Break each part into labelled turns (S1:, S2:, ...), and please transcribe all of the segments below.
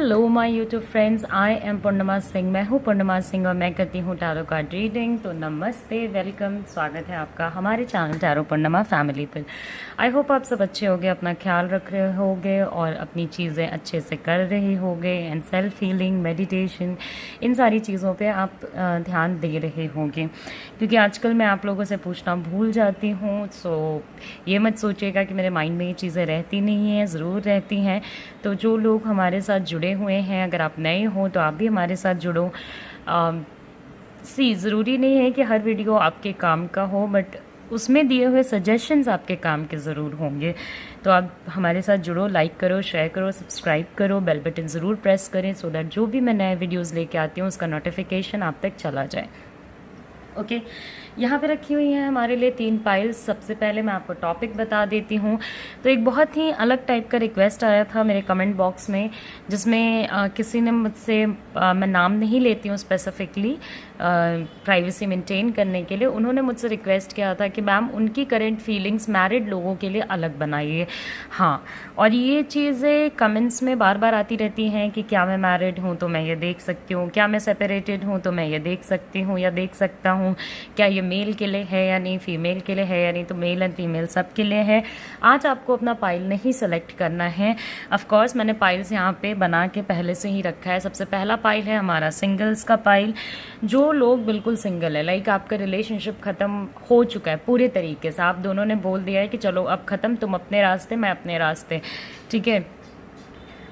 S1: Hello my YouTube friends, I am Purnima Singh. मैं हूँ पूर्णिमा सिंह और मैं करती हूँ टैरो कार्ड रीडिंग। तो नमस्ते, वेलकम, स्वागत है आपका हमारे चैनल टैरो पूर्णिमा फैमिली पर। आई होप आप सब अच्छे होंगे, अपना ख्याल रख रहे होंगे और अपनी चीज़ें अच्छे से कर रहे होंगे। एंड सेल्फ हीलिंग, मेडिटेशन, इन सारी चीज़ों पे आप ध्यान दे रहे होंगे, क्योंकि आजकल मैं आप लोगों से पूछना भूल जाती हूँ। सो ये मत सोचिएगा कि मेरे माइंड में ये चीज़ें रहती नहीं हैं, ज़रूर रहती हैं। तो जो लोग हमारे साथ जुड़े हुए हैं, अगर आप नए हो तो आप भी हमारे साथ जुड़ो। ज़रूरी नहीं है कि हर वीडियो आपके काम का हो, बट उसमें दिए हुए सजेशंस आपके काम के ज़रूर होंगे। तो आप हमारे साथ जुड़ो, लाइक करो, शेयर करो, सब्सक्राइब करो, बेल बटन ज़रूर प्रेस करें सो दैट जो भी मैं नए वीडियोस लेके आती हूँ उसका नोटिफिकेशन आप तक चला जाए। ओके, यहाँ पे रखी हुई हैं हमारे लिए 3 पाइल्स। सबसे पहले मैं आपको टॉपिक बता देती हूँ। तो एक बहुत ही अलग टाइप का रिक्वेस्ट आया था मेरे कमेंट बॉक्स में, जिसमें किसी ने मुझसे, मैं नाम नहीं लेती हूँ स्पेसिफिकली, प्राइवेसी मेंटेन करने के लिए, उन्होंने मुझसे रिक्वेस्ट किया था कि मैम उनकी करंट फीलिंग्स मैरिड लोगों के लिए अलग बनाइए। हाँ, और ये चीज़ें कमेंट्स में बार बार आती रहती हैं कि क्या मैं मैरिड हूँ तो मैं ये देख सकती हूँ, क्या मैं सेपरेटेड हूँ तो मैं ये देख सकती हूँ या देख सकता हूँ, क्या ये मेल के लिए है या नहीं, फीमेल के लिए है या नहीं। तो मेल एंड फीमेल सब के लिए है। आज आपको अपना पाइल नहीं सेलेक्ट करना है। ऑफ कोर्स मैंने पाइल्स यहाँ पे बना के पहले से ही रखा है। सबसे पहला पाइल है हमारा सिंगल्स का पाइल। जो लोग बिल्कुल सिंगल है, लाइक आपका रिलेशनशिप ख़त्म हो चुका है पूरे तरीके से, आप दोनों ने बोल दिया है कि चलो अब ख़त्म, तुम अपने रास्ते मैं अपने रास्ते, ठीक है।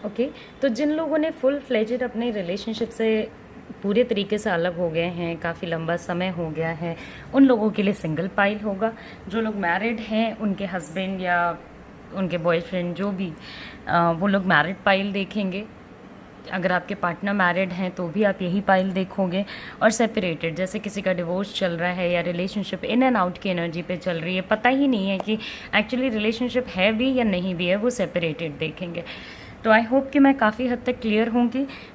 S1: ओके, तो जिन लोगों ने फुल फ्लेजेड अपने रिलेशनशिप से पूरे तरीके से अलग हो गए हैं, काफ़ी लंबा समय हो गया है, उन लोगों के लिए सिंगल पाइल होगा। जो लोग मैरिड हैं, उनके हस्बैंड या उनके बॉयफ्रेंड जो भी, वो लोग मैरिड पाइल देखेंगे। अगर आपके पार्टनर मैरिड हैं तो भी आप यही पाइल देखोगे। और सेपरेटेड, जैसे किसी का डिवोर्स चल रहा है या रिलेशनशिप इन एंड आउट की एनर्जी पे चल रही है, पता ही नहीं है कि एक्चुअली रिलेशनशिप है भी या नहीं भी है, वो सेपरेटेड देखेंगे। तो आई होप कि मैं काफ़ी हद तक क्लियर हूँ।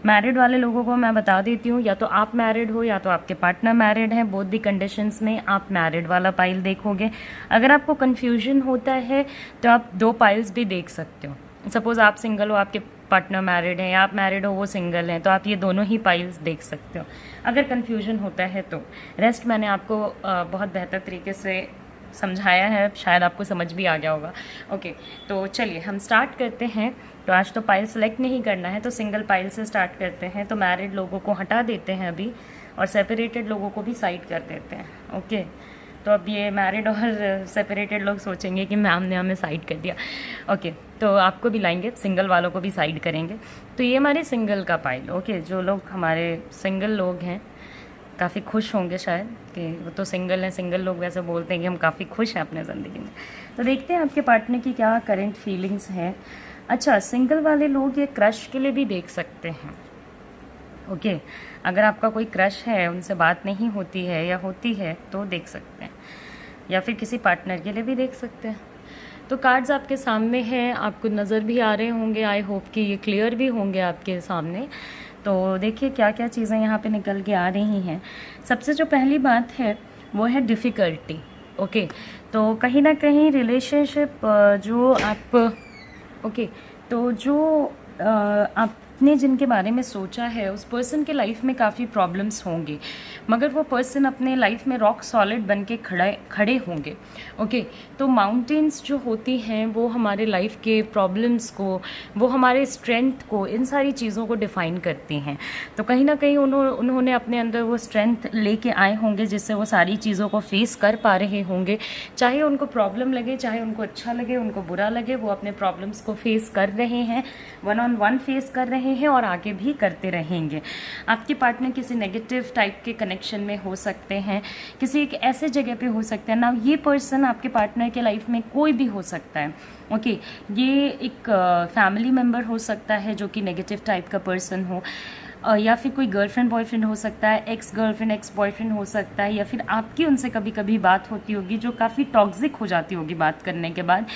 S1: मैरिड वाले लोगों को मैं बता देती हूँ, या तो आप मैरिड हो या तो आपके पार्टनर मैरिड हैं, बोथ दी कंडीशंस में आप मैरिड वाला पाइल देखोगे। अगर आपको कन्फ्यूजन होता है तो आप 2 पाइल्स भी देख सकते हो। सपोज़ आप सिंगल हो, आपके पार्टनर मैरिड हैं, या आप मैरिड हो वो सिंगल हैं, तो आप ये दोनों ही पाइल्स देख सकते हो अगर कन्फ्यूजन होता है तो। रेस्ट मैंने आपको बहुत बेहतर तरीके से समझाया है, शायद आपको समझ भी आ गया होगा। ओके, तो चलिए हम स्टार्ट करते हैं। तो आज तो पाइल सेलेक्ट नहीं करना है, तो सिंगल पाइल से स्टार्ट करते हैं। तो मैरिड लोगों को हटा देते हैं अभी और सेपरेटेड लोगों को भी साइड कर देते हैं। ओके, तो अब ये मैरिड और सेपरेटेड लोग सोचेंगे कि मैम ने हमें साइड कर दिया। ओके, तो आपको भी लाएंगे, सिंगल वालों को भी साइड करेंगे। तो ये हमारे सिंगल का पाइल। ओके, जो लोग हमारे सिंगल लोग हैं काफ़ी खुश होंगे शायद, कि वो तो सिंगल हैं, सिंगल लोग वैसे बोलते हैं कि हम काफ़ी खुश हैं अपने ज़िंदगी में। तो देखते हैं आपके पार्टनर की क्या करंट फीलिंग्स हैं। अच्छा, सिंगल वाले लोग ये क्रश के लिए भी देख सकते हैं। ओके, अगर आपका कोई क्रश है, उनसे बात नहीं होती है या होती है तो देख सकते हैं, या फिर किसी पार्टनर के लिए भी देख सकते हैं। तो कार्ड्स आपके सामने हैं, आपको नज़र भी आ रहे होंगे। आई होप कि ये क्लियर भी होंगे आपके सामने। तो देखिए क्या क्या चीज़ें यहाँ पे निकल के आ रही हैं। सबसे जो पहली बात है वो है डिफ़िकल्टी। ओके, तो कहीं ना कहीं रिलेशनशिप जो आप, ओके, तो जो आपने जिनके बारे में सोचा है उस पर्सन के लाइफ में काफ़ी प्रॉब्लम्स होंगे, मगर वो पर्सन अपने लाइफ में रॉक सॉलिड बन के खड़े होंगे। ओके, तो माउंटेन्स जो होती हैं वो हमारे लाइफ के प्रॉब्लम्स को, वो हमारे स्ट्रेंथ को, इन सारी चीज़ों को डिफ़ाइन करती हैं। तो कहीं ना कहीं उन्होंने अपने अंदर वो स्ट्रेंथ लेके आए होंगे जिससे वो सारी चीज़ों को फेस कर पा रहे होंगे। चाहे उनको प्रॉब्लम लगे, चाहे उनको अच्छा लगे, उनको बुरा लगे, वो अपने प्रॉब्लम्स को फेस कर रहे हैं, 1-on-1 फेस कर रहे हैं और आगे भी करते रहेंगे। आपके पार्टनर किसी नेगेटिव टाइप के कनेक्शन में हो सकते हैं, किसी एक ऐसे जगह पे हो सकते हैं ना। ये पर्सन आपके पार्टनर के लाइफ में कोई भी हो सकता है। ओके, ये एक फैमिली मेम्बर हो सकता है जो कि नेगेटिव टाइप का पर्सन हो। या फिर कोई गर्लफ्रेंड बॉयफ्रेंड हो सकता है, एक्स गर्लफ्रेंड एक्स बॉयफ्रेंड हो सकता है, या फिर आपकी उनसे कभी कभी बात होती होगी जो काफ़ी टॉक्सिक हो जाती होगी बात करने के बाद।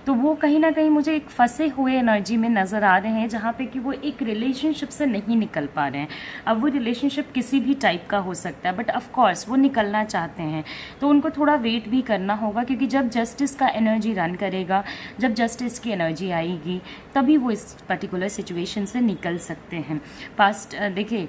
S1: तो वो कहीं ना कहीं मुझे एक फंसे हुए एनर्जी में नज़र आ रहे हैं, जहाँ पे कि वो एक रिलेशनशिप से नहीं निकल पा रहे हैं। अब वो रिलेशनशिप किसी भी टाइप का हो सकता है, बट ऑफ कोर्स वो निकलना चाहते हैं, तो उनको थोड़ा वेट भी करना होगा, क्योंकि जब जस्टिस का एनर्जी रन करेगा, जब जस्टिस की एनर्जी आएगी, तभी वो इस पर्टिकुलर सिचुएशन से निकल सकते हैं। पास्ट देखिए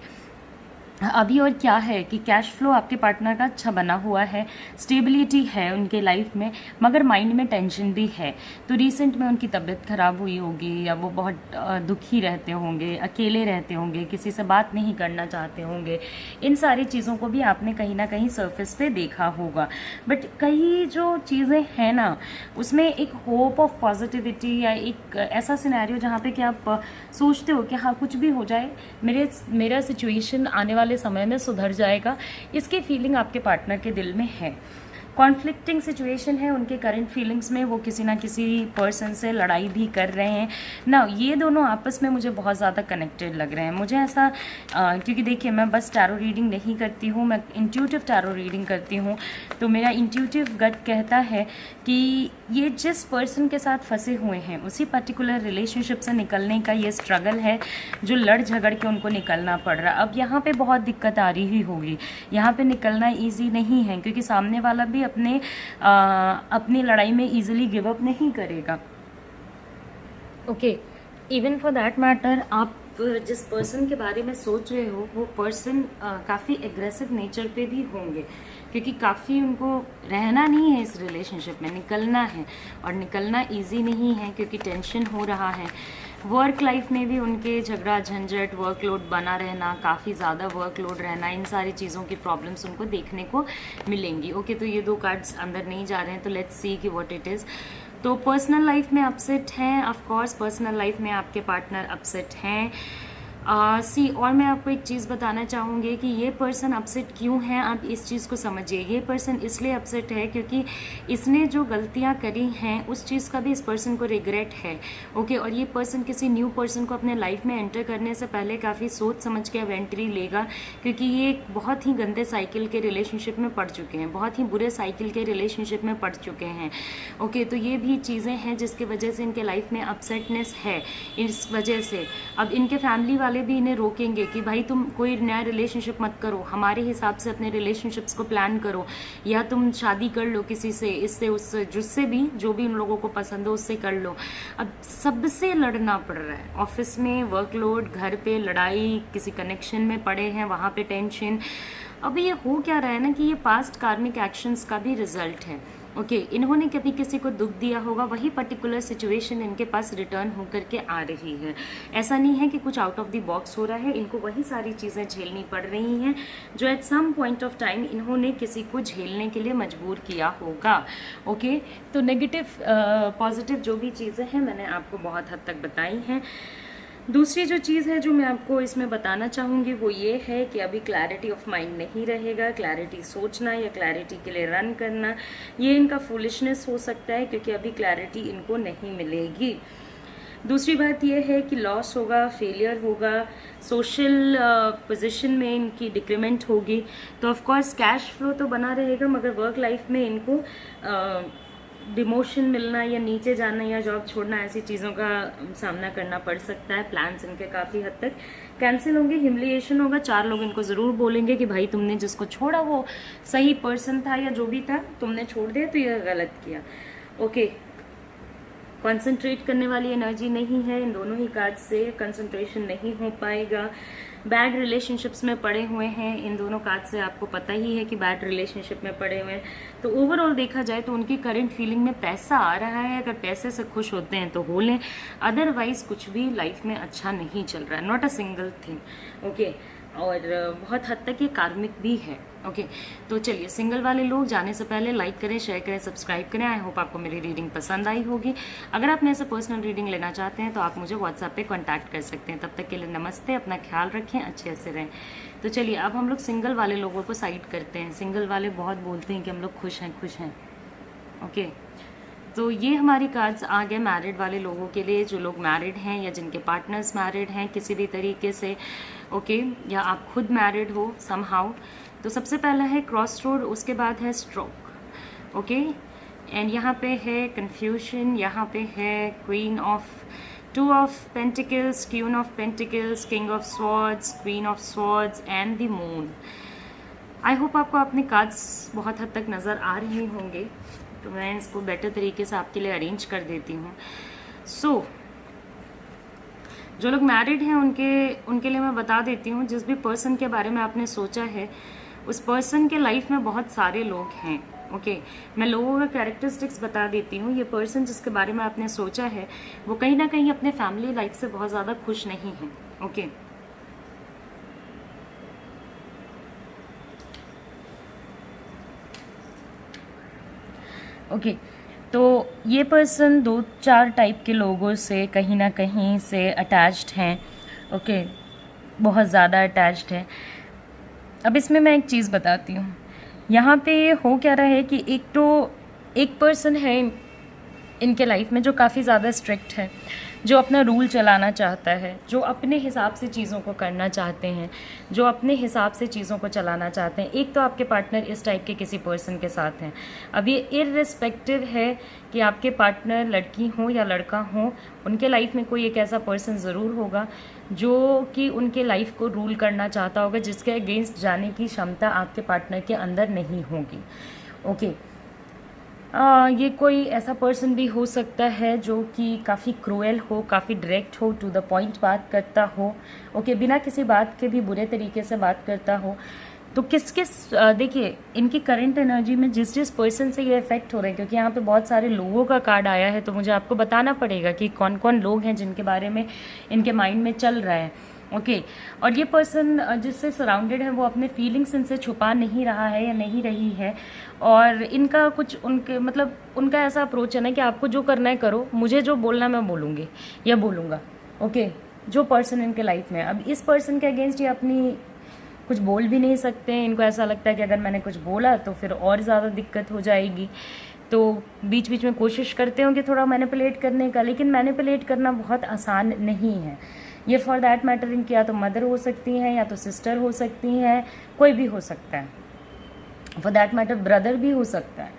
S1: अभी और क्या है कि कैश फ्लो आपके पार्टनर का अच्छा बना हुआ है, स्टेबिलिटी है उनके लाइफ में, मगर माइंड में टेंशन भी है। तो रिसेंट में उनकी तबीयत खराब हुई होगी, या वो बहुत दुखी रहते होंगे, अकेले रहते होंगे, किसी से बात नहीं करना चाहते होंगे। इन सारी चीज़ों को भी आपने कहीं ना कहीं सरफेस पे देखा होगा। बट कई जो चीज़ें हैं ना, उसमें एक होप ऑफ पॉजिटिविटी या एक ऐसा सिनेरियो जहाँ पे कि आप सोचते हो कि हाँ कुछ भी हो जाए, मेरा सिचुएशन आने वाले समय में सुधर जाएगा, इसकी फीलिंग आपके पार्टनर के दिल में है। कॉन्फ्लिक्टिंग सिचुएशन है उनके करंट फीलिंग्स में, वो किसी ना किसी पर्सन से लड़ाई भी कर रहे हैं ना। ये दोनों आपस में मुझे बहुत ज़्यादा कनेक्टेड लग रहे हैं। मुझे ऐसा क्योंकि देखिए मैं बस टैरो रीडिंग नहीं करती हूँ, मैं इंट्यूटिव टैरो रीडिंग करती हूँ। तो मेरा इंट्यूटिव गट कहता है कि ये जिस पर्सन के साथ फंसे हुए हैं, उसी पर्टिकुलर रिलेशनशिप से निकलने का ये स्ट्रगल है, जो लड़ झगड़ के उनको निकलना पड़ रहा है। अब यहाँ पे बहुत दिक्कत आ रही ही होगी, यहाँ पे निकलना ईजी नहीं है, क्योंकि सामने वाला भी अपनी लड़ाई में इजीली गिव अप नहीं करेगा। Okay, even for that matter आप जिस पर्सन के बारे में सोच रहे हो, वो पर्सन काफ़ी एग्रेसिव नेचर पे भी होंगे, क्योंकि काफ़ी उनको रहना नहीं है इस रिलेशनशिप में, निकलना है, और निकलना इजी नहीं है क्योंकि टेंशन हो रहा है। वर्क लाइफ में भी उनके झगड़ा झंझट, वर्कलोड बना रहना, काफ़ी ज़्यादा वर्कलोड रहना, इन सारी चीज़ों की प्रॉब्लम्स उनको देखने को मिलेंगी। ओके, तो ये 2 कार्ड्स अंदर नहीं जा रहे हैं, तो लेट्स सी कि व्हाट इट इज़। तो पर्सनल लाइफ में अपसेट हैं, ऑफ कोर्स पर्सनल लाइफ में आपके पार्टनर अपसेट हैं। और मैं आपको एक चीज़ बताना चाहूँगी कि ये पर्सन अपसेट क्यों है, आप इस चीज़ को समझिए। ये पर्सन इसलिए अपसेट है क्योंकि इसने जो गलतियाँ करी हैं उस चीज़ का भी इस पर्सन को रिग्रेट है। ओके, और ये पर्सन किसी न्यू पर्सन को अपने लाइफ में एंटर करने से पहले काफ़ी सोच समझ के अब एंट्री लेगा, क्योंकि ये एक बहुत ही गंदे साइकिल के रिलेशनशिप में पड़ चुके हैं, बहुत ही बुरे साइकिल के रिलेशनशिप में पड़ चुके हैं। ओके, तो ये भी चीज़ें हैं जिसकी वजह से इनके लाइफ में अपसेटनेस है। इस वजह से अब इनके फैमिली वाले भी इन्हें रोकेंगे कि भाई तुम कोई नया रिलेशनशिप मत करो, हमारे हिसाब से अपने रिलेशनशिप्स को प्लान करो, या तुम शादी कर लो किसी से, इससे उससे, जिससे भी, जो भी उन लोगों को पसंद हो उससे कर लो। अब सबसे लड़ना पड़ रहा है, ऑफिस में वर्कलोड, घर पे लड़ाई, किसी कनेक्शन में पड़े हैं वहाँ पे टेंशन। अब ये हो क्या रहा है ना कि ये पास्ट कार्मिक एक्शंस का भी रिजल्ट है। ओके, इन्होंने कभी किसी को दुख दिया होगा, वही पर्टिकुलर सिचुएशन इनके पास रिटर्न होकर के आ रही है। ऐसा नहीं है कि कुछ आउट ऑफ द बॉक्स हो रहा है, इनको वही सारी चीज़ें झेलनी पड़ रही हैं जो at some point of time इन्होंने किसी को झेलने के लिए मजबूर किया होगा। ओके, तो नेगेटिव पॉजिटिव जो भी चीज़ें हैं मैंने आपको बहुत हद तक बताई हैं। दूसरी जो चीज़ है जो मैं आपको इसमें बताना चाहूँगी वो ये है कि अभी क्लैरिटी ऑफ माइंड नहीं रहेगा। क्लैरिटी सोचना या क्लैरिटी के लिए रन करना, ये इनका फूलिशनेस हो सकता है, क्योंकि अभी क्लैरिटी इनको नहीं मिलेगी। दूसरी बात यह है कि लॉस होगा, फेलियर होगा, सोशल पोजीशन में इनकी डिक्रीमेंट होगी। तो ऑफ कोर्स कैश फ्लो तो बना रहेगा, मगर वर्क लाइफ में इनको डिमोशन मिलना या नीचे जाना या जॉब छोड़ना, ऐसी चीज़ों का सामना करना पड़ सकता है। प्लान्स इनके काफ़ी हद तक कैंसिल होंगे, ह्यूमिलिएशन होगा। 4 लोग इनको ज़रूर बोलेंगे कि भाई तुमने जिसको छोड़ा वो सही पर्सन था या जो भी था, तुमने छोड़ दिया तो ये गलत किया। ओके, कंसंट्रेट करने वाली एनर्जी नहीं है इन दोनों ही कार्ड से, कंसंट्रेशन नहीं हो पाएगा। बैड रिलेशनशिप्स में पड़े हुए हैं, इन दोनों कार्ड से आपको पता ही है कि बैड रिलेशनशिप में पड़े हुए हैं। तो ओवरऑल देखा जाए तो उनकी करंट फीलिंग में पैसा आ रहा है, अगर पैसे से खुश होते हैं तो हो लें, अदरवाइज कुछ भी लाइफ में अच्छा नहीं चल रहा है, not a single thing. Okay, और बहुत हद तक ये कार्मिक भी है। ओके, तो चलिए, सिंगल वाले लोग जाने से पहले लाइक करें, शेयर करें, सब्सक्राइब करें। आई होप आपको मेरी रीडिंग पसंद आई होगी। अगर आप मेरे से पर्सनल रीडिंग लेना चाहते हैं तो आप मुझे व्हाट्सएप पे कांटेक्ट कर सकते हैं। तब तक के लिए नमस्ते, अपना ख्याल रखें, अच्छे से रहें। तो चलिए, अब हम लोग सिंगल वाले लोगों को साइड करते हैं। सिंगल वाले बहुत बोलते हैं कि हम लोग खुश हैं खुश हैं। ओके, तो ये हमारी कार्ड्स आ गए मैरिड वाले लोगों के लिए, जो लोग मैरिड हैं या जिनके पार्टनर्स मैरिड हैं किसी भी तरीके से, ओके, या आप खुद मैरिड हो समहाउ। तो सबसे पहला है क्रॉस रोड, उसके बाद है स्ट्रोक, ओके, एंड यहाँ पे है कन्फ्यूजन, यहाँ पे है queen of two of pentacles, queen of pentacles, king of swords, queen of swords and the moon. I hope आपको अपने कार्ड्स बहुत हद तक नज़र आ रहे होंगे, तो मैं इसको बेटर तरीके से आपके लिए अरेंज कर देती हूँ। सो जो लोग मैरिड हैं उनके लिए मैं बता देती हूँ, जिस भी पर्सन के बारे में आपने सोचा है उस पर्सन के लाइफ में बहुत सारे लोग हैं, ओके। मैं लोगों का कैरेक्टरिस्टिक्स बता देती हूँ। ये पर्सन जिसके बारे में आपने सोचा है वो कहीं ना कहीं अपने फैमिली लाइफ से बहुत ज़्यादा खुश नहीं है, ओके। ओके, तो ये पर्सन 2-4 टाइप के लोगों से कहीं ना कहीं से अटैच्ड हैं, ओके, बहुत ज़्यादा अटैच्ड है। अब इसमें मैं एक चीज़ बताती हूँ, यहाँ पे हो क्या रहा है कि एक पर्सन है इनके लाइफ में जो काफ़ी ज़्यादा स्ट्रिक्ट है, जो अपना रूल चलाना चाहता है, जो अपने हिसाब से चीज़ों को करना चाहते हैं, जो अपने हिसाब से चीज़ों को चलाना चाहते हैं। एक तो आपके पार्टनर इस टाइप के किसी पर्सन के साथ हैं। अब ये इर्रिस्पेक्टिव है कि आपके पार्टनर लड़की हो या लड़का हो, उनके लाइफ में कोई एक ऐसा पर्सन ज़रूर होगा जो कि उनके लाइफ को रूल करना चाहता होगा, जिसके अगेंस्ट जाने की क्षमता आपके पार्टनर के अंदर नहीं होगी, ओके। ये कोई ऐसा पर्सन भी हो सकता है जो कि काफ़ी क्रूएल हो, काफ़ी डायरेक्ट हो, टू द पॉइंट बात करता हो, ओके, बिना किसी बात के भी बुरे तरीके से बात करता हो। तो देखिए इनकी करंट एनर्जी में जिस पर्सन से ये इफेक्ट हो रहे हैं, क्योंकि यहाँ पे बहुत सारे लोगों का कार्ड आया है, तो मुझे आपको बताना पड़ेगा कि कौन कौन लोग हैं जिनके बारे में इनके माइंड में चल रहा है, ओके। और ये पर्सन जिससे सराउंडेड है वो अपने फीलिंग्स इनसे छुपा नहीं रहा है या नहीं रही है, और इनका कुछ उनका ऐसा अप्रोच है ना कि आपको जो करना है करो, मुझे जो बोलना मैं बोलूँगी या बोलूँगा, ओके। जो पर्सन इनके लाइफ में, अब इस पर्सन के अगेंस्ट ये अपनी कुछ बोल भी नहीं सकते हैं। इनको ऐसा लगता है कि अगर मैंने कुछ बोला तो फिर और ज़्यादा दिक्कत हो जाएगी, तो बीच बीच में कोशिश करते हो कि थोड़ा मैनिपुलेट करने का, लेकिन मैनिपुलेट करना बहुत आसान नहीं है। ये फॉर दैट मैटर इनकी या तो मदर हो सकती हैं या तो सिस्टर हो सकती हैं, कोई भी हो सकता है, फॉर दैट मैटर ब्रदर भी हो सकता है,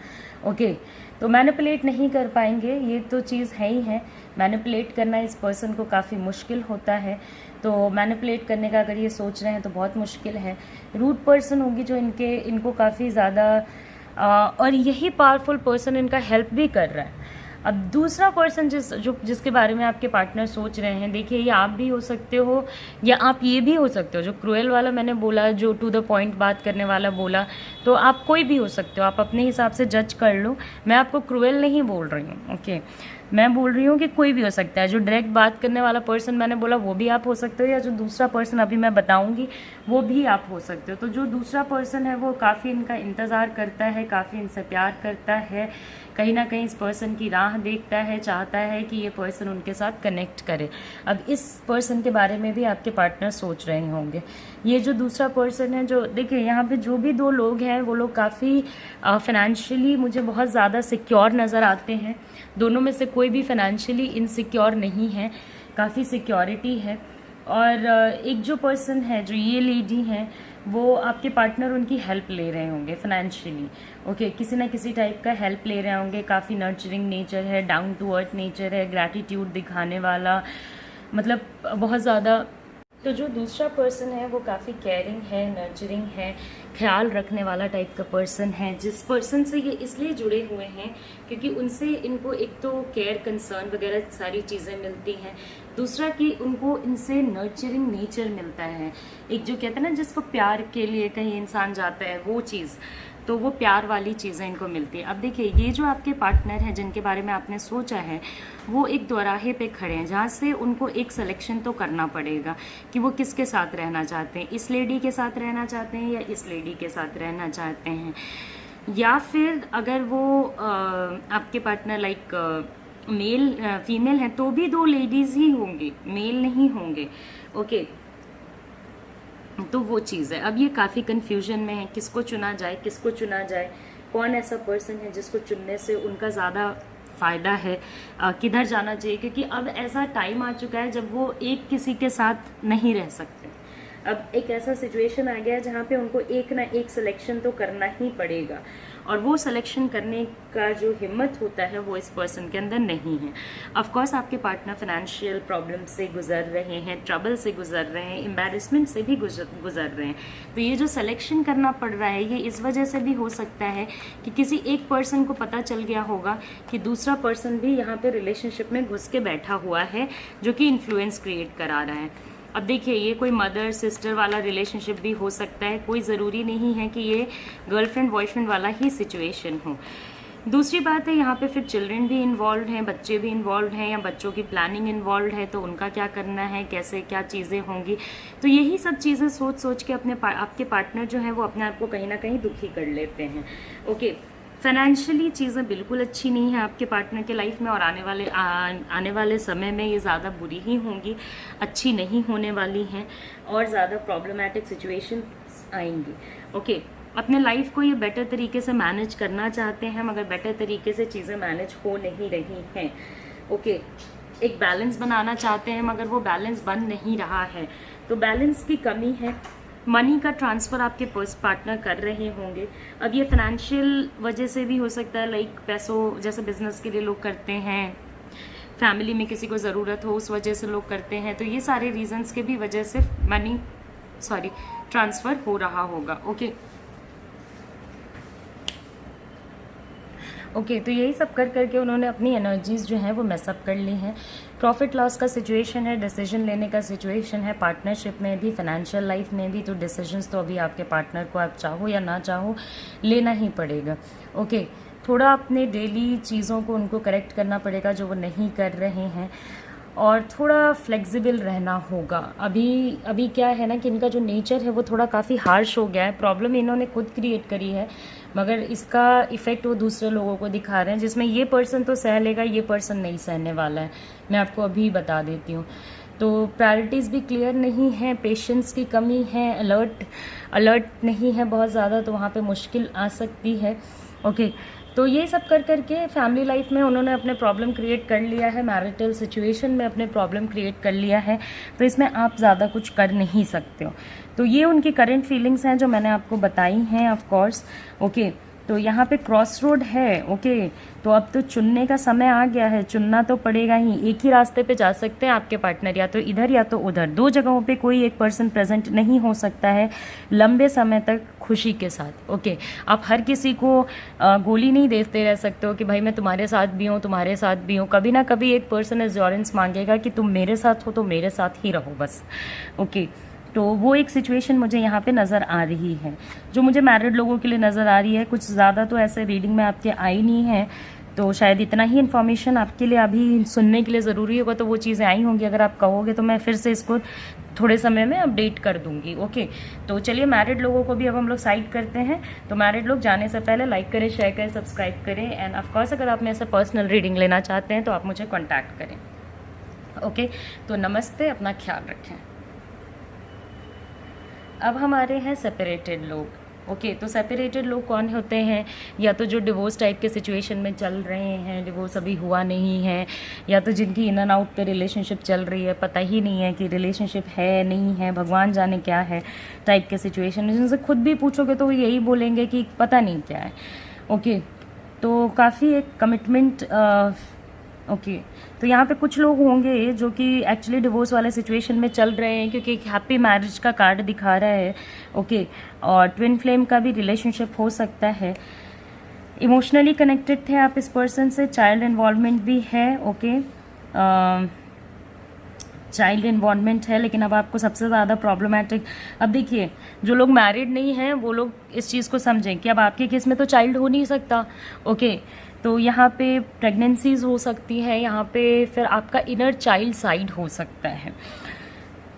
S1: ओके। तो मैनिपुलेट नहीं कर पाएंगे, ये तो चीज़ है ही है। मैनिपुलेट करना इस पर्सन को काफ़ी मुश्किल होता है, तो मैनिपुलेट करने का अगर ये सोच रहे हैं तो बहुत मुश्किल है। रूड पर्सन होगी जो इनको काफ़ी ज़्यादा और यही पावरफुल पर्सन इनका हेल्प भी कर रहा है। अब दूसरा पर्सन जिसके बारे में आपके पार्टनर सोच रहे हैं, देखिए ये आप भी हो सकते हो या आप ये भी हो सकते हो। जो क्रूएल वाला मैंने बोला, जो टू द पॉइंट बात करने वाला बोला, तो आप कोई भी हो सकते हो, आप अपने हिसाब से जज कर लो। मैं आपको क्रूएल नहीं बोल रही हूँ, ओके। मैं बोल रही हूँ कि कोई भी हो सकता है। जो डायरेक्ट बात करने वाला पर्सन मैंने बोला वो भी आप हो सकते हो, या जो दूसरा पर्सन अभी मैं बताऊँगी वो भी आप हो सकते हो। तो जो दूसरा पर्सन है वो काफ़ी इनका इंतज़ार करता है, काफ़ी इनसे प्यार करता है, कहीं ना कहीं इस पर्सन की राह देखता है, चाहता है कि ये पर्सन उनके साथ कनेक्ट करे। अब इस पर्सन के बारे में भी आपके पार्टनर सोच रहे होंगे। ये जो दूसरा पर्सन है, जो देखिए यहाँ पे जो भी दो लोग हैं वो लोग काफ़ी फाइनेंशियली मुझे बहुत ज़्यादा सिक्योर नज़र आते हैं। दोनों में से कोई भी फाइनेंशियली इनसिक्योर नहीं है, काफ़ी सिक्योरिटी है। और एक जो पर्सन है, जो ये लेडी हैं, वो आपके पार्टनर उनकी हेल्प ले रहे होंगे फाइनेंशियली, ओके। किसी ना किसी टाइप का हेल्प ले रहे होंगे। काफ़ी नर्चरिंग नेचर है, डाउन टू अर्थ नेचर है, ग्रैटिट्यूड दिखाने वाला, मतलब बहुत ज़्यादा। तो जो दूसरा पर्सन है वो काफ़ी केयरिंग है, नर्चरिंग है, ख्याल रखने वाला टाइप का पर्सन है। जिस पर्सन से ये इसलिए जुड़े हुए हैं क्योंकि उनसे इनको एक तो केयर, कंसर्न वगैरह सारी चीज़ें मिलती हैं, दूसरा कि उनको इनसे नर्चरिंग नेचर मिलता है। एक जो कहते हैं ना जिसको प्यार के लिए कहीं इंसान जाता है, वो चीज़, तो वो प्यार वाली चीज़ें इनको मिलती है। अब देखिए ये जो आपके पार्टनर हैं जिनके बारे में आपने सोचा है, वो एक दोराहे पे खड़े हैं जहाँ से उनको एक सिलेक्शन तो करना पड़ेगा कि वो किसके साथ रहना चाहते हैं। इस लेडी के साथ रहना चाहते हैं या इस लेडी के साथ रहना चाहते हैं, या फिर अगर वो आपके पार्टनर लाइक मेल फीमेल हैं तो भी 2 लेडीज़ ही होंगी, मेल नहीं होंगे, ओके। तो वो चीज़ है। अब ये काफ़ी कन्फ्यूजन में है, किसको चुना जाए, किसको चुना जाए, कौन ऐसा पर्सन है जिसको चुनने से उनका ज़्यादा फ़ायदा है, किधर जाना चाहिए, क्योंकि अब ऐसा टाइम आ चुका है जब वो एक किसी के साथ नहीं रह सकते। अब एक ऐसा सिचुएशन आ गया है जहाँ पे उनको एक ना एक सिलेक्शन तो करना ही पड़ेगा, और वो सिलेक्शन करने का जो हिम्मत होता है वो इस पर्सन के अंदर नहीं है। ऑफ कोर्स आपके पार्टनर फाइनेंशियल प्रॉब्लम से गुजर रहे हैं, ट्रबल से गुजर रहे हैं, एम्बैरेसमेंट से भी गुजर रहे हैं। तो ये जो सिलेक्शन करना पड़ रहा है ये इस वजह से भी हो सकता है कि किसी एक पर्सन को पता चल गया होगा कि दूसरा पर्सन भी यहाँ पे रिलेशनशिप में घुस के बैठा हुआ है, जो कि इन्फ्लुएंस क्रिएट करा रहा है। अब देखिए, ये कोई मदर सिस्टर वाला रिलेशनशिप भी हो सकता है, कोई ज़रूरी नहीं है कि ये गर्लफ्रेंड बॉयफ्रेंड वाला ही सिचुएशन हो। दूसरी बात है, यहाँ पे फिर चिल्ड्रन भी इन्वॉल्व हैं, बच्चे भी इन्वॉल्व हैं, या बच्चों की प्लानिंग इन्वॉल्व है, तो उनका क्या करना है, कैसे क्या चीज़ें होंगी। तो यही सब चीज़ें सोच सोच के आपके पार्टनर जो है वो अपने आप को कहीं ना कहीं दुखी कर लेते हैं। ओके, फाइनेंशियली चीज़ें बिल्कुल अच्छी नहीं है आपके पार्टनर के लाइफ में, और आने वाले समय में ये ज़्यादा बुरी ही होंगी, अच्छी नहीं होने वाली हैं, और ज़्यादा प्रॉब्लमेटिक सिचुएशन आएंगी। ओके, अपने लाइफ को ये बेटर तरीके से मैनेज करना चाहते हैं, मगर बेटर तरीके से चीज़ें मैनेज हो नहीं रही हैं। ओके, एक बैलेंस बनाना चाहते हैं, मगर वो बैलेंस बन नहीं रहा है, तो बैलेंस की कमी है। मनी का ट्रांसफ़र आपके पार्टनर कर रहे होंगे। अब ये फाइनेंशियल वजह से भी हो सकता है, लाइक पैसों, जैसे बिजनेस के लिए लोग करते हैं, फैमिली में किसी को ज़रूरत हो उस वजह से लोग करते हैं, तो ये सारे रीजंस के भी वजह से ट्रांसफ़र हो रहा होगा। ओके, तो यही सब कर करके उन्होंने अपनी एनर्जीज जो हैं वो मैसअप कर ली हैं। प्रॉफिट लॉस का सिचुएशन है, डिसीजन लेने का सिचुएशन है, पार्टनरशिप में भी, फाइनेंशियल लाइफ में भी। तो डिसीजंस तो अभी आपके पार्टनर को, आप चाहो या ना चाहो, लेना ही पड़ेगा। ओके, थोड़ा अपने डेली चीज़ों को उनको करेक्ट करना पड़ेगा जो वो नहीं कर रहे हैं, और थोड़ा फ्लेक्सिबल रहना होगा। अभी क्या है ना कि इनका जो नेचर है वो थोड़ा काफ़ी हार्श हो गया है। प्रॉब्लम इन्होंने खुद क्रिएट करी है, मगर इसका इफ़ेक्ट वो दूसरे लोगों को दिखा रहे हैं, जिसमें ये पर्सन तो सह लेगा, ये पर्सन नहीं सहने वाला है। मैं आपको अभी बता देती हूँ। तो प्रायोरिटीज़ भी क्लियर नहीं है, पेशेंस की कमी है, अलर्ट नहीं है बहुत ज़्यादा, तो वहाँ पे मुश्किल आ सकती है। ओके, तो ये सब कर करके फैमिली लाइफ में उन्होंने अपने प्रॉब्लम क्रिएट कर लिया है, मैरिटल सिचुएशन में अपने प्रॉब्लम क्रिएट कर लिया है, तो इसमें आप ज़्यादा कुछ कर नहीं सकते हो। तो ये उनकी करंट फीलिंग्स हैं जो मैंने आपको बताई हैं, ऑफ कोर्स। ओके, तो यहाँ पे क्रॉस रोड है। ओके, तो अब तो चुनने का समय आ गया है, चुनना तो पड़ेगा ही। एक ही रास्ते पे जा सकते हैं आपके पार्टनर, या तो इधर या तो उधर। दो जगहों पे कोई एक पर्सन प्रेजेंट नहीं हो सकता है लंबे समय तक खुशी के साथ। ओके, आप हर किसी को गोली नहीं देते रह सकते हो कि भाई मैं तुम्हारे साथ भी हूँ, तुम्हारे साथ भी हूँ। कभी ना कभी एक पर्सन एश्योरेंस मांगेगा कि तुम मेरे साथ हो तो मेरे साथ ही रहो बस। ओके, तो वो एक सिचुएशन मुझे यहाँ पे नज़र आ रही है, जो मुझे मैरिड लोगों के लिए नज़र आ रही है। कुछ ज़्यादा तो ऐसे रीडिंग में आपके आई नहीं है, तो शायद इतना ही इन्फॉर्मेशन आपके लिए अभी सुनने के लिए ज़रूरी होगा, तो वो चीज़ें आई होंगी। अगर आप कहोगे तो मैं फिर से इसको थोड़े समय में अपडेट कर दूंगी। ओके, तो चलिए मैरिड लोगों को भी अब हम लोग साइड करते हैं। तो मैरिड लोग जाने से पहले लाइक करें, शेयर करें, सब्सक्राइब करें, एंड ऑफकोर्स अगर आप मेरे से पर्सनल रीडिंग लेना चाहते हैं तो आप मुझे कॉन्टैक्ट करें। ओके, तो नमस्ते, अपना ख्याल रखें। अब हमारे हैं सेपरेटेड लोग। ओके, तो सेपरेटेड लोग कौन होते हैं? या तो जो डिवोर्स टाइप के सिचुएशन में चल रहे हैं, डिवोर्स अभी हुआ नहीं है, या तो जिनकी इन एंड आउट पे रिलेशनशिप चल रही है, पता ही नहीं है कि रिलेशनशिप है नहीं है, भगवान जाने क्या है टाइप के सिचुएशन में। जिनसे खुद भी पूछोगे तो वो यही बोलेंगे कि पता नहीं क्या है। ओके, तो काफ़ी एक कमिटमेंट। ओके, तो यहाँ पे कुछ लोग होंगे जो कि एक्चुअली डिवोर्स वाले सिचुएशन में चल रहे हैं, क्योंकि एक हैप्पी मैरिज का कार्ड दिखा रहा है। ओके, और ट्विन फ्लेम का भी रिलेशनशिप हो सकता है। इमोशनली कनेक्टेड थे आप इस पर्सन से, चाइल्ड इन्वॉल्वमेंट भी है। ओके, चाइल्ड इन्वॉल्वमेंट है, लेकिन अब आपको सबसे ज़्यादा प्रॉब्लमेटिक, अब देखिए जो लोग मैरिड नहीं हैं वो लोग इस चीज़ को समझें कि अब आपके केस में तो चाइल्ड हो नहीं सकता। ओके, तो यहाँ पे प्रेगनेंसीज हो सकती है, यहाँ पे फिर आपका इनर चाइल्ड साइड हो सकता है।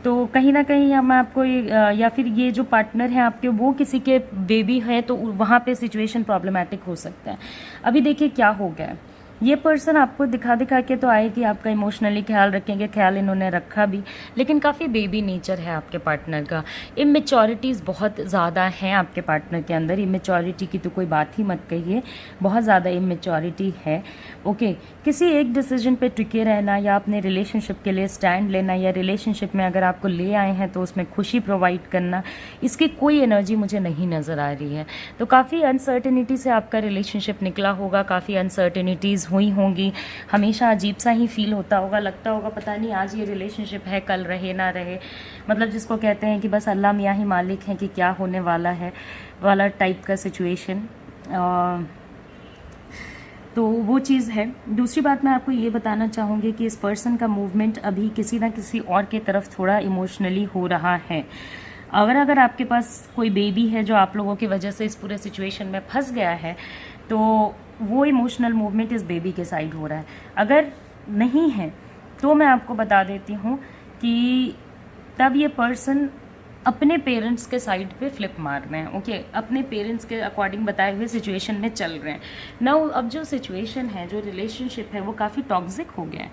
S1: तो कहीं ना कहीं हम आपको या फिर ये जो पार्टनर है आपके वो किसी के बेबी हैं, तो वहाँ पे सिचुएशन प्रॉब्लमेटिक हो सकता है। अभी देखिए क्या हो गया है, ये पर्सन आपको दिखा दिखा के तो आए कि आपका इमोशनली ख्याल रखेंगे, ख्याल इन्होंने रखा भी, लेकिन काफ़ी बेबी नेचर है आपके पार्टनर का। इमेच्योरिटीज़ बहुत ज़्यादा हैं आपके पार्टनर के अंदर। इमेच्योरिटी की तो कोई बात ही मत कहिए, बहुत ज़्यादा इमेच्योरिटी है। ओके, किसी एक डिसीजन पे टिके रहना या अपने रिलेशनशिप के लिए स्टैंड लेना, या रिलेशनशिप में अगर आपको ले आए हैं तो उसमें खुशी प्रोवाइड करना, इसकी कोई एनर्जी मुझे नहीं नज़र आ रही है। तो काफ़ी अनसर्टेनिटी से आपका रिलेशनशिप निकला होगा, काफ़ी अनसर्टेनिटीज़ हुई होंगी, हमेशा अजीब सा ही फील होता होगा, लगता होगा पता नहीं आज ये रिलेशनशिप है कल रहे ना रहे, मतलब जिसको कहते हैं कि बस अल्लाह मियाँ ही मालिक हैं कि क्या होने वाला है वाला टाइप का सिचुएशन। तो वो चीज़ है। दूसरी बात मैं आपको ये बताना चाहूँगी कि इस पर्सन का मूवमेंट अभी किसी ना किसी और की तरफ थोड़ा इमोशनली हो रहा है। अगर आपके पास कोई बेबी है जो आप लोगों की वजह से इस पूरे सिचुएशन में फंस गया है, तो वो इमोशनल मूवमेंट इस बेबी के साइड हो रहा है। अगर नहीं है तो मैं आपको बता देती हूँ कि तब ये पर्सन अपने पेरेंट्स के साइड पे फ्लिप मार रहे हैं। ओके, अपने पेरेंट्स के अकॉर्डिंग बताए हुए सिचुएशन में चल रहे हैं। नाउ अब जो सिचुएशन है, जो रिलेशनशिप है, वो काफ़ी टॉक्सिक हो गया है।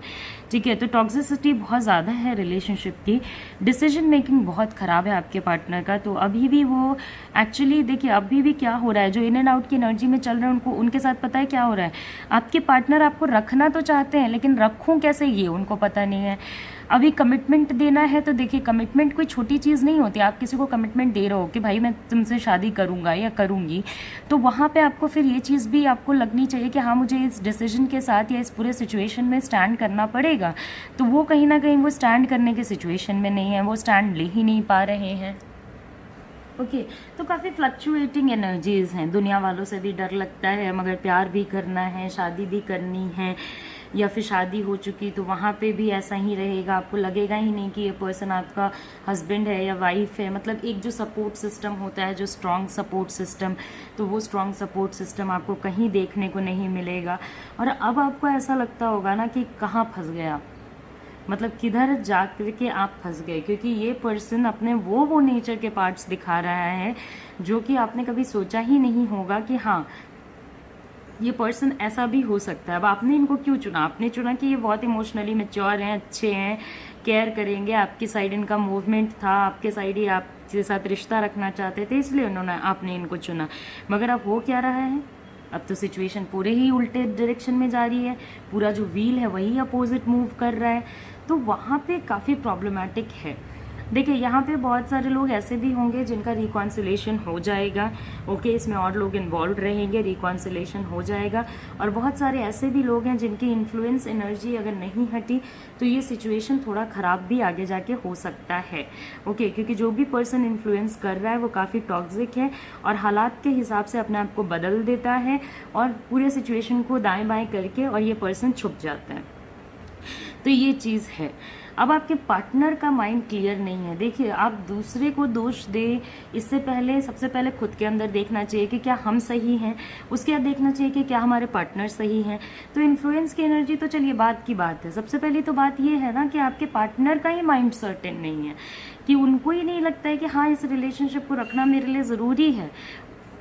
S1: ठीक है, तो टॉक्सिसिटी बहुत ज़्यादा है रिलेशनशिप की, डिसीजन मेकिंग बहुत ख़राब है आपके पार्टनर का। तो अभी भी वो एक्चुअली देखिए अभी भी क्या हो रहा है, जो इन एंड आउट की एनर्जी में चल रहे हैं उनको, उनके साथ पता है क्या हो रहा है, आपके पार्टनर आपको रखना तो चाहते हैं लेकिन रखूँ कैसे ये उनको पता नहीं है। अभी कमिटमेंट देना है तो देखिए कमिटमेंट कोई छोटी चीज़ नहीं होती। आप किसी को कमिटमेंट दे रहे हो कि भाई मैं तुमसे शादी करूंगा या करूंगी, तो वहाँ पे आपको फिर ये चीज़ भी आपको लगनी चाहिए कि हाँ मुझे इस डिसीजन के साथ या इस पूरे सिचुएशन में स्टैंड करना पड़ेगा। तो वो कहीं ना कहीं वो स्टैंड करने के सिचुएशन में नहीं है, वो स्टैंड ले ही नहीं पा रहे हैं। ओके, तो काफ़ी फ्लक्चुएटिंग एनर्जीज़ हैं। दुनिया वालों से भी डर लगता है, मगर प्यार भी करना है, शादी भी करनी है, या फिर शादी हो चुकी तो वहाँ पे भी ऐसा ही रहेगा। आपको लगेगा ही नहीं कि ये पर्सन आपका हस्बैंड है या वाइफ है। मतलब एक जो सपोर्ट सिस्टम होता है, जो स्ट्रॉन्ग सपोर्ट सिस्टम, तो वो स्ट्रॉन्ग सपोर्ट सिस्टम आपको कहीं देखने को नहीं मिलेगा। और अब आपको ऐसा लगता होगा ना कि कहाँ फंस गए आप, मतलब किधर जा के आप फंस गए, क्योंकि ये पर्सन अपने वो नेचर के पार्ट्स दिखा रहा है जो कि आपने कभी सोचा ही नहीं होगा कि हाँ ये पर्सन ऐसा भी हो सकता है। अब आपने इनको क्यों चुना? आपने चुना कि ये बहुत इमोशनली मैच्योर हैं, अच्छे हैं, केयर करेंगे, आपकी साइड इनका मूवमेंट था, आपके साइड ही आपके साथ रिश्ता रखना चाहते थे, इसलिए आपने इनको चुना। मगर अब हो क्या रहा है, अब तो सिचुएशन पूरे ही उल्टे डायरेक्शन में जा रही है, पूरा जो व्हील है वही अपोजिट मूव कर रहा है। तो वहाँ पे काफ़ी प्रॉब्लमेटिक है। देखिए यहाँ पे बहुत सारे लोग ऐसे भी होंगे जिनका रिकॉन्सिलेशन हो जाएगा। ओके, इसमें और लोग इन्वॉल्व रहेंगे, रिकॉन्सिलेशन हो जाएगा। और बहुत सारे ऐसे भी लोग हैं जिनकी इन्फ्लुएंस एनर्जी अगर नहीं हटी तो ये सिचुएशन थोड़ा ख़राब भी आगे जाके हो सकता है। ओके, क्योंकि जो भी पर्सन इन्फ्लुएंस कर रहा है वो काफ़ी टॉक्सिक है और हालात के हिसाब से अपने आप को बदल देता है और पूरे सिचुएशन को दाएं बाएं करके और ये पर्सन छुप जाता है। तो ये चीज़ है। अब आपके पार्टनर का माइंड क्लियर नहीं है। देखिए, आप दूसरे को दोष दे इससे पहले सबसे पहले खुद के अंदर देखना चाहिए कि क्या हम सही हैं, उसके बाद देखना चाहिए कि क्या हमारे पार्टनर सही हैं। तो इन्फ्लुएंस की एनर्जी तो चलिए बात की बात है। सबसे पहली तो बात ये है ना कि आपके पार्टनर का ही माइंड सर्टेन नहीं है, कि उनको ही नहीं लगता है कि हाँ इस रिलेशनशिप को रखना मेरे लिए ज़रूरी है।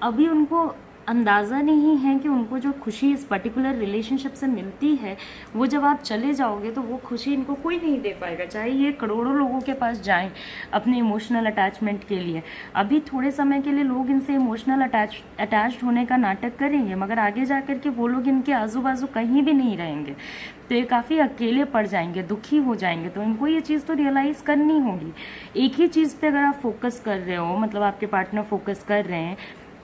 S1: अभी उनको अंदाज़ा नहीं है कि उनको जो खुशी इस पर्टिकुलर रिलेशनशिप से मिलती है वो जब आप चले जाओगे तो वो खुशी इनको कोई नहीं दे पाएगा, चाहे ये करोड़ों लोगों के पास जाएं अपने इमोशनल अटैचमेंट के लिए। अभी थोड़े समय के लिए लोग इनसे इमोशनल अटैच्ड होने का नाटक करेंगे, मगर आगे जा कर के वो लोग इनके आजू बाजू कहीं भी नहीं रहेंगे, तो ये काफ़ी अकेले पड़ जाएंगे, दुखी हो जाएंगे। तो इनको ये चीज़ तो रियलाइज़ करनी होगी। एक ही चीज़ पे अगर आप फोकस कर रहे हो, मतलब आपके पार्टनर फोकस कर रहे हैं,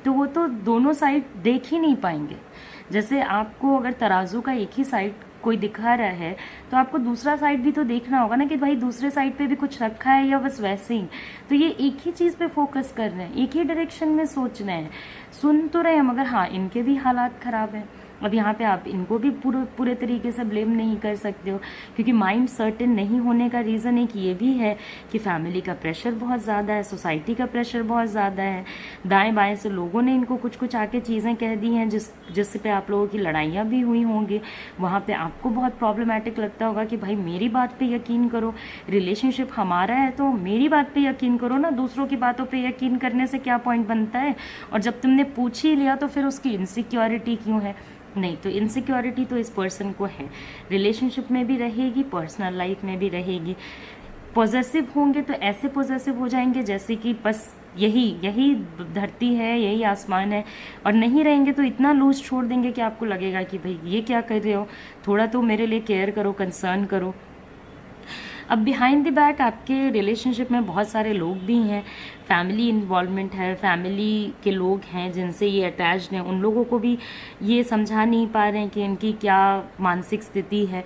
S1: तो वो तो दोनों साइड देख ही नहीं पाएंगे। जैसे आपको अगर तराजू का एक ही साइड कोई दिखा रहा है तो आपको दूसरा साइड भी तो देखना होगा ना कि भाई दूसरे साइड पे भी कुछ रखा है या बस वैसे ही। तो ये एक ही चीज़ पे फोकस कर रहे हैं, एक ही डायरेक्शन में सोच रहे हैं, सुन तो रहे हैं, मगर हाँ इनके भी हालात ख़राब हैं। अब यहाँ पे आप इनको भी पूरे तरीके से ब्लेम नहीं कर सकते हो, क्योंकि माइंड सर्टेन नहीं होने का रीज़न एक ये भी है कि फैमिली का प्रेशर बहुत ज़्यादा है, सोसाइटी का प्रेशर बहुत ज़्यादा है, दाएं बाएं से लोगों ने इनको कुछ आके चीज़ें कह दी हैं जिससे पे आप लोगों की लड़ाइयाँ भी हुई होंगी। वहाँ पे आपको बहुत प्रॉब्लमेटिक लगता होगा कि भाई मेरी बात पे यकीन करो, रिलेशनशिप हमारा है तो मेरी बात पे यकीन करो ना, दूसरों की बातों पे यकीन करने से क्या पॉइंट बनता है। और जब तुमने पूछ ही लिया तो फिर उसकी इनसिक्योरिटी क्यों है। नहीं, तो इनसिक्योरिटी तो इस पर्सन को है, रिलेशनशिप में भी रहेगी, पर्सनल लाइफ में भी रहेगी। पॉजेसिव होंगे तो ऐसे पॉजेसिव हो जाएंगे जैसे कि बस यही धरती है, यही आसमान है, और नहीं रहेंगे तो इतना लूज छोड़ देंगे कि आपको लगेगा कि भाई ये क्या कर रहे हो, थोड़ा तो मेरे लिए केयर करो, कंसर्न करो। अब बिहाइंड द बैक आपके रिलेशनशिप में बहुत सारे लोग भी हैं, फैमिली इन्वॉल्वमेंट है, फैमिली के लोग हैं जिनसे ये अटैच्ड हैं, उन लोगों को भी ये समझा नहीं पा रहे हैं कि इनकी क्या मानसिक स्थिति है,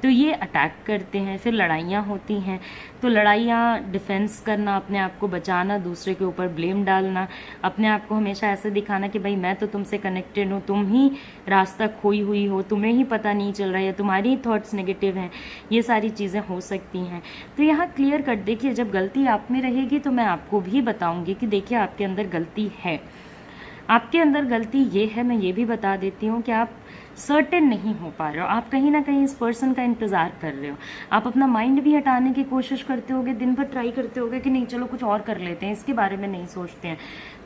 S1: तो ये अटैक करते हैं। फिर लड़ाइयाँ होती हैं, तो लड़ाइयाँ डिफेंस करना, अपने आप को बचाना, दूसरे के ऊपर ब्लेम डालना, अपने आप को हमेशा ऐसे दिखाना कि भाई मैं तो तुमसे कनेक्टेड हूँ, तुम ही रास्ता खोई हुई हो, तुम्हें ही पता नहीं चल रहा है, तुम्हारी ही थॉट्स नेगेटिव हैं, ये सारी चीज़ें हो सकती हैं। तो यहाँ क्लियर कर देखिए, जब गलती आप में रहेगी तो मैं आपको भी बताऊंगी कि देखिए आपके अंदर गलती है, आपके अंदर गलती ये है, मैं ये भी बता देती हूँ कि आप सर्टेन नहीं हो पा रहे हो, आप कहीं ना कहीं इस पर्सन का इंतज़ार कर रहे हो, आप अपना माइंड भी हटाने की कोशिश करते होगे, दिन भर ट्राई करते होगे कि नहीं चलो कुछ और कर लेते हैं, इसके बारे में नहीं सोचते हैं,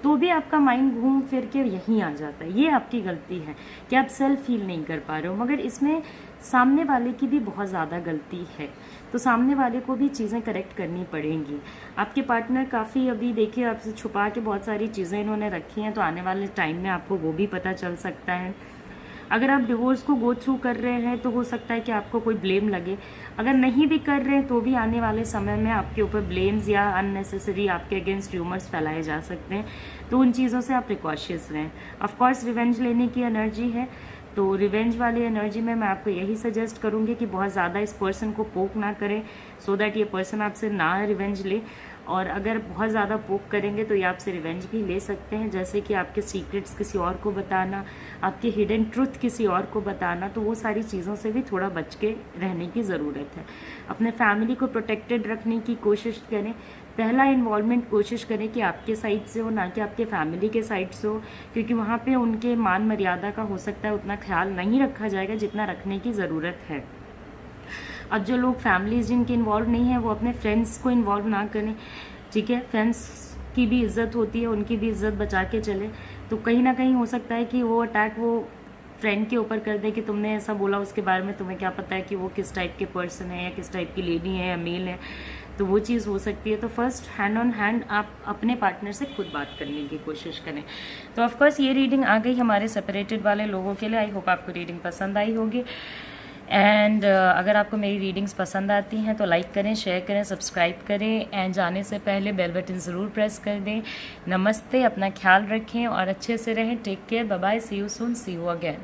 S1: तो भी आपका माइंड घूम फिर के यहीं आ जाता है। ये आपकी गलती है कि आप सेल्फ फील नहीं कर पा रहे हो, मगर इसमें सामने वाले की भी बहुत ज़्यादा गलती है, तो सामने वाले को भी चीज़ें करेक्ट करनी पड़ेंगी। आपके पार्टनर काफ़ी अभी देखिए आपसे छुपा के बहुत सारी चीज़ें इन्होंने रखी हैं, तो आने वाले टाइम में आपको वो भी पता चल सकता है। अगर आप डिवोर्स को गो थ्रू कर रहे हैं तो हो सकता है कि आपको कोई ब्लेम लगे, अगर नहीं भी कर रहे हैं तो भी आने वाले समय में आपके ऊपर ब्लेम्स या अननेसेसरी आपके अगेंस्ट र्यूमर्स फैलाए जा सकते हैं, तो उन चीज़ों से आप प्रिकॉशियस रहें। ऑफकोर्स रिवेंज लेने की एनर्जी है, तो रिवेंज वाली एनर्जी में मैं आपको यही सजेस्ट करूँगी कि बहुत ज़्यादा इस पर्सन को पोक ना करें, सो दैट ये पर्सन आपसे ना रिवेंज ले, और अगर बहुत ज़्यादा पोक करेंगे तो ये आपसे रिवेंज भी ले सकते हैं, जैसे कि आपके सीक्रेट्स किसी और को बताना, आपके हिडन ट्रुथ किसी और को बताना, तो वो सारी चीज़ों से भी थोड़ा बच के रहने की ज़रूरत है। अपने फैमिली को प्रोटेक्टेड रखने की कोशिश करें, पहला इन्वॉल्वमेंट कोशिश करें कि आपके साइड से हो, ना कि आपके फैमिली के साइड से हो, क्योंकि वहाँ पे उनके मान मर्यादा का हो सकता है उतना ख्याल नहीं रखा जाएगा जितना रखने की ज़रूरत है। अब जो लोग फैमिलीज जिनके इन्वॉल्व नहीं है वो अपने फ्रेंड्स को इन्वॉल्व ना करें, ठीक है, फ्रेंड्स की भी इज्जत होती है, उनकी भी इज्जत बचा के चले। तो कहीं ना कहीं हो सकता है कि वो अटैक वो फ्रेंड के ऊपर कर दे कि तुमने ऐसा बोला उसके बारे में, तुम्हें क्या पता है कि वो किस टाइप के पर्सन है या किस टाइप की लेडी है या मेल है, तो वो चीज़ हो सकती है। तो फर्स्ट हैंड ऑन हैंड आप अपने पार्टनर से खुद बात करने की कोशिश करें। तो ऑफकोर्स ये रीडिंग आ गई हमारे सेपरेटेड वाले लोगों के लिए। आई होप आपको रीडिंग पसंद आई होगी, एंड अगर आपको मेरी रीडिंग्स पसंद आती हैं तो लाइक करें, शेयर करें, सब्सक्राइब करें, एंड जाने से पहले बेल बटन ज़रूर प्रेस कर दें। नमस्ते, अपना ख्याल रखें और अच्छे से रहें। Take care, bye bye, see you soon, see you again.